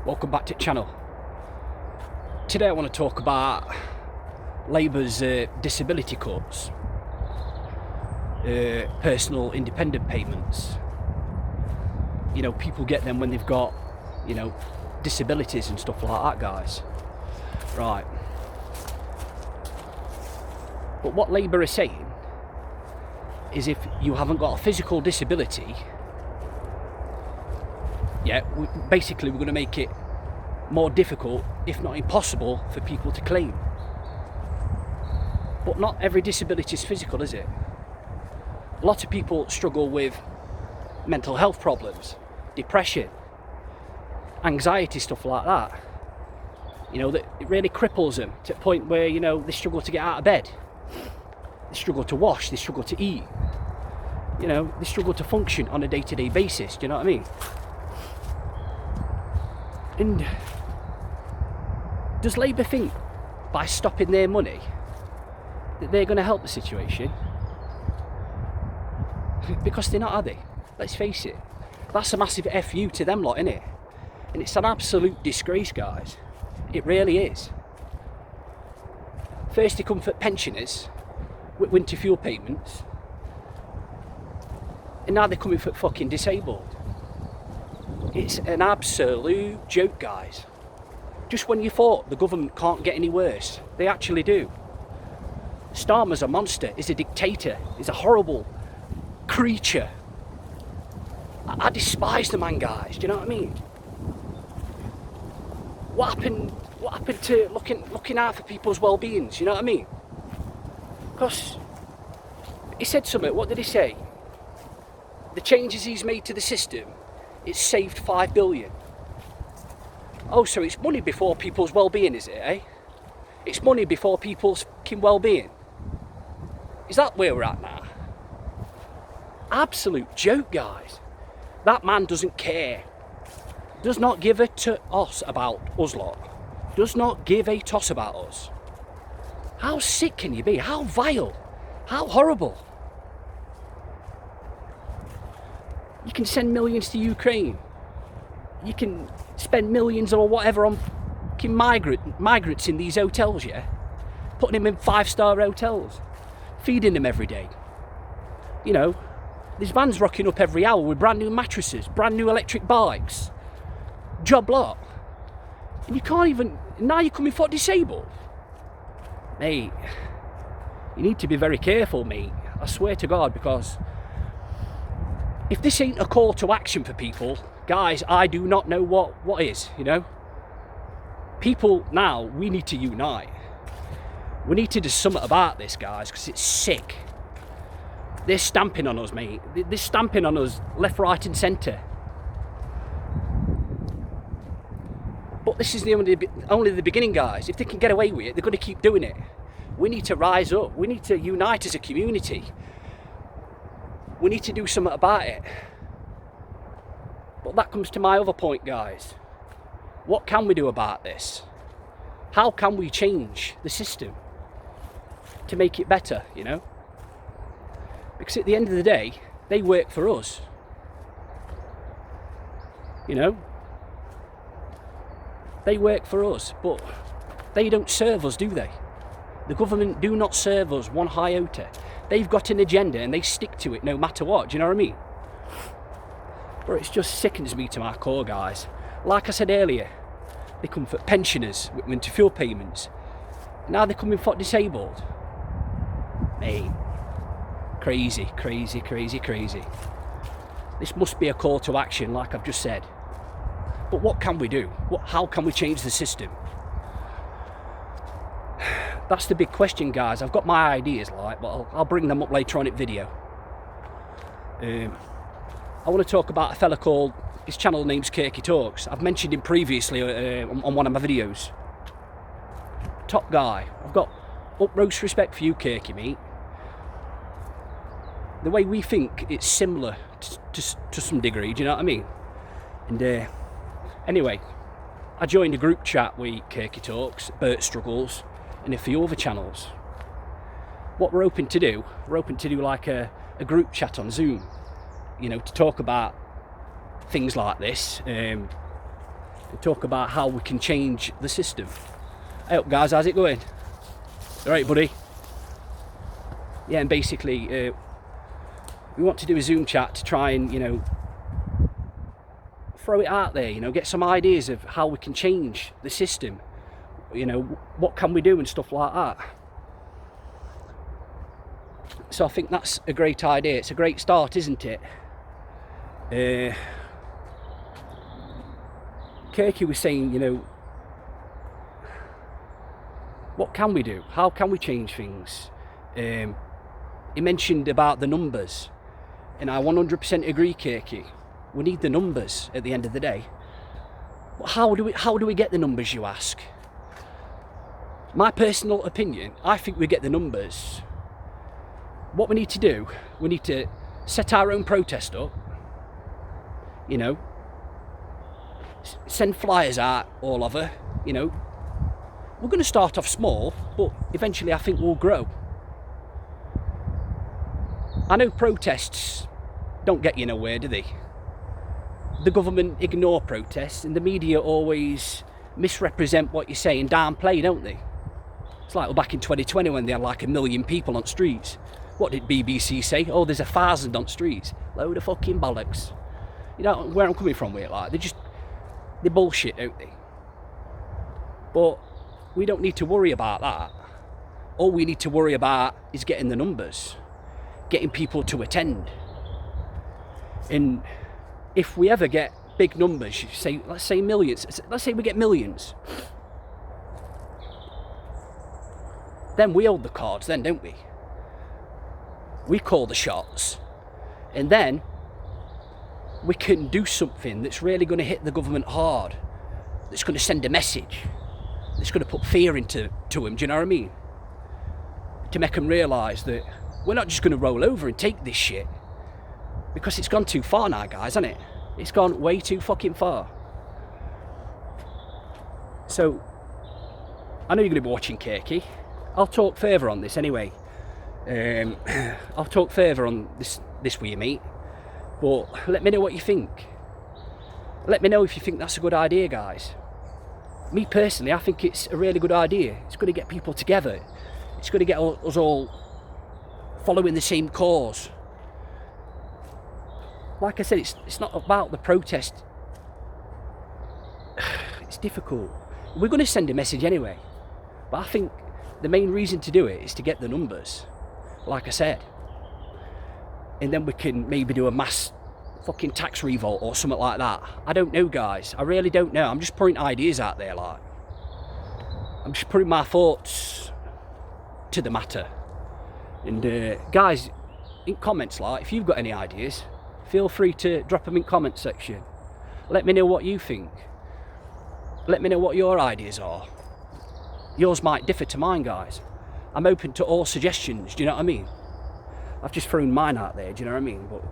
Welcome back to the channel. Today I want to talk about Labour's disability cuts, personal independent payments. You know, people get them when they've got, you know, disabilities and stuff like that, guys. Right. But what Labour is saying is if you haven't got a physical disability, basically we're going to make it more difficult, if not impossible, for people to claim. But not every disability is physical, is it? A lot of people struggle with mental health problems, depression, anxiety, stuff like that. You know, that it really cripples them to the point where, you know, they struggle to get out of bed. They struggle to wash, they struggle to eat. You know, they struggle to function on a day-to-day basis, do you know what I mean? And does Labour think by stopping their money that they're going to help the situation? Because they're not, are they? Let's face it. That's a massive FU to them lot, innit? And it's an absolute disgrace, guys. It really is. First they come for pensioners with winter fuel payments, and now they're coming for fucking disabled. It's an absolute joke, guys. Just when you thought the government can't get any worse, they actually do. Starmer's a monster, he's a dictator, he's a horrible creature. I despise the man, guys, do you know what I mean? What happened to looking out for people's well-beings, you know what I mean? Because he said something, what did he say? The changes he's made to the system, it's saved 5 billion. Oh, so it's money before people's well-being, is it, eh? It's money before people's fucking well-being. Is that where we're at now? Absolute joke, guys. That man doesn't care. Does not give a toss about us lot. Does not give a toss about us. How sick can you be? How vile? How horrible? You can send millions to Ukraine. You can spend millions or whatever on fucking migrants in these hotels, yeah? Putting them in 5-star hotels. Feeding them every day. You know, there's vans rocking up every hour with brand new mattresses, brand new electric bikes. Job lot. And you can't even, now you're coming for disabled. Mate, you need to be very careful, mate. I swear to God, because if this ain't a call to action for people, guys, I do not know what is, you know? People now, we need to unite. We need to do something about this, guys, because it's sick. They're stamping on us, mate. They're stamping on us left, right and centre. But this is only the beginning, guys. If they can get away with it, they're going to keep doing it. We need to rise up. We need to unite as a community. We need to do something about it. But that comes to my other point, guys. What can we do about this? How can we change the system to make it better, you know? Because at the end of the day, they work for us. You know? They work for us, but they don't serve us, do they? The government do not serve us one iota. They've got an agenda and they stick to it no matter what, do you know what I mean? But it just sickens me to my core, guys. Like I said earlier, they come for pensioners with winter fuel payments. Now they're coming for disabled. Mate, crazy, crazy, crazy, crazy. This must be a call to action, like I've just said. But what can we do? How can we change the system? That's the big question, guys. I've got my ideas, like, but I'll bring them up later on in video. I want to talk about a fella called, his channel name's Kirky Talks. I've mentioned him previously on one of my videos. Top guy. I've got utmost respect for you, Kirky, mate. The way we think, it's similar to some degree, do you know what I mean? And anyway, I joined a group chat with Kirky Talks, Bert Struggles, and a few other channels. What we're hoping to do, like a group chat on Zoom, you know, to talk about things like this, and talk about how we can change the system. Hey up guys, how's it going? Alright buddy? Yeah, and basically we want to do a Zoom chat to try and, you know, throw it out there, you know, get some ideas of how we can change the system, you know, what can we do and stuff like that. So I think that's a great idea. It's a great start, isn't it? Kirky was saying, you know, what can we do? How can we change things? He mentioned about the numbers, and I 100% agree, Kirky. We need the numbers at the end of the day. But how do we get the numbers, you ask? My personal opinion, I think we get the numbers. What we need to do, we need to set our own protest up, you know, send flyers out all over, you know. We're going to start off small, but eventually I think we'll grow. I know protests don't get you nowhere, do they? The government ignore protests, and the media always misrepresent what you say and downplay, don't they? It's like back in 2020 when they had like 1 million people on streets. What did BBC say? Oh, there's 1,000 on streets. Load of fucking bollocks. You know where I'm coming from with it, like they bullshit, don't they? But we don't need to worry about that. All we need to worry about is getting the numbers, getting people to attend. And if we ever get big numbers, let's say millions, let's say we get millions, then we hold the cards then, don't we? We call the shots, and then we can do something that's really going to hit the government hard, that's going to send a message, that's going to put fear into them, do you know what I mean? To make them realise that we're not just going to roll over and take this shit, because it's gone too far now, guys, hasn't it? It's gone way too fucking far. So, I know you're going to be watching, Kirky. I'll talk further on this anyway. I'll talk further on this with you, mate. But let me know what you think. Let me know if you think that's a good idea, guys. Me personally, I think it's a really good idea. It's going to get people together. It's going to get us all following the same cause. Like I said, it's not about the protest. It's difficult. We're going to send a message anyway. But I think the main reason to do it is to get the numbers, like I said. And then we can maybe do a mass fucking tax revolt or something like that. I don't know, guys. I really don't know. I'm just putting ideas out there, like. I'm just putting my thoughts to the matter. And guys, in comments, like, if you've got any ideas, feel free to drop them in comment section. Let me know what you think. Let me know what your ideas are. Yours might differ to mine, guys. I'm open to all suggestions, do you know what I mean? I've just thrown mine out there, do you know what I mean? But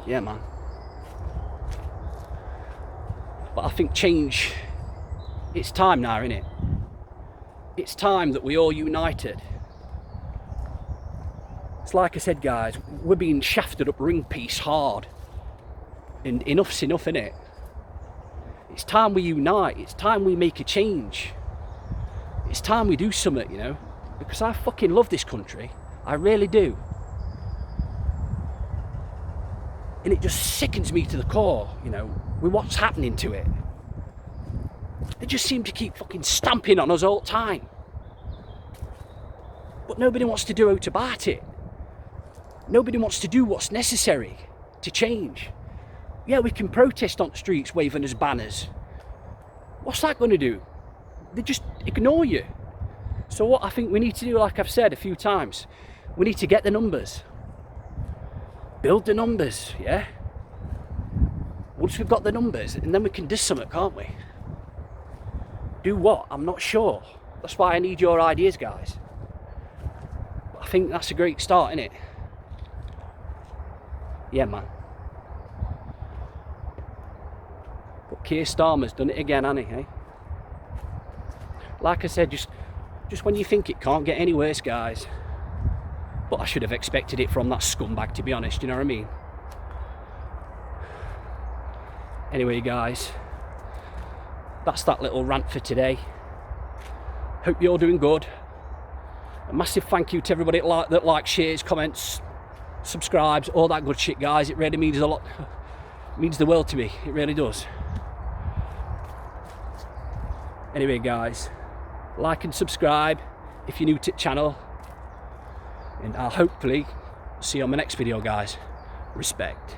yeah, man. But I think change, it's time now, innit? It's time that we all united. It's like I said, guys, we're being shafted up ring piece hard. And enough's enough, innit? It's time we unite. It's time we make a change. It's time we do something, you know? Because I fucking love this country. I really do. And it just sickens me to the core, you know, with what's happening to it. They just seem to keep fucking stamping on us all the time. But nobody wants to do out about it. Nobody wants to do what's necessary to change. Yeah, we can protest on the streets waving as banners. What's that going to do? They just ignore you. So what I think we need to do, like I've said a few times, we need to get the numbers. Build the numbers, yeah? Once we've got the numbers, and then we can do something, can't we? Do what? I'm not sure. That's why I need your ideas, guys. But I think that's a great start, innit? Yeah, man. But Keir Starmer's done it again, hasn't he, eh? Like I said, just when you think it can't get any worse, guys. But I should have expected it from that scumbag, to be honest, you know what I mean? Anyway, guys, that's that little rant for today. Hope you're doing good. A massive thank you to everybody that likes, shares, comments, subscribes, all that good shit, guys. It really means a lot. It means the world to me. It really does. Anyway, guys, like and subscribe if you're new to the channel, and I'll hopefully see you on my next video, guys. Respect.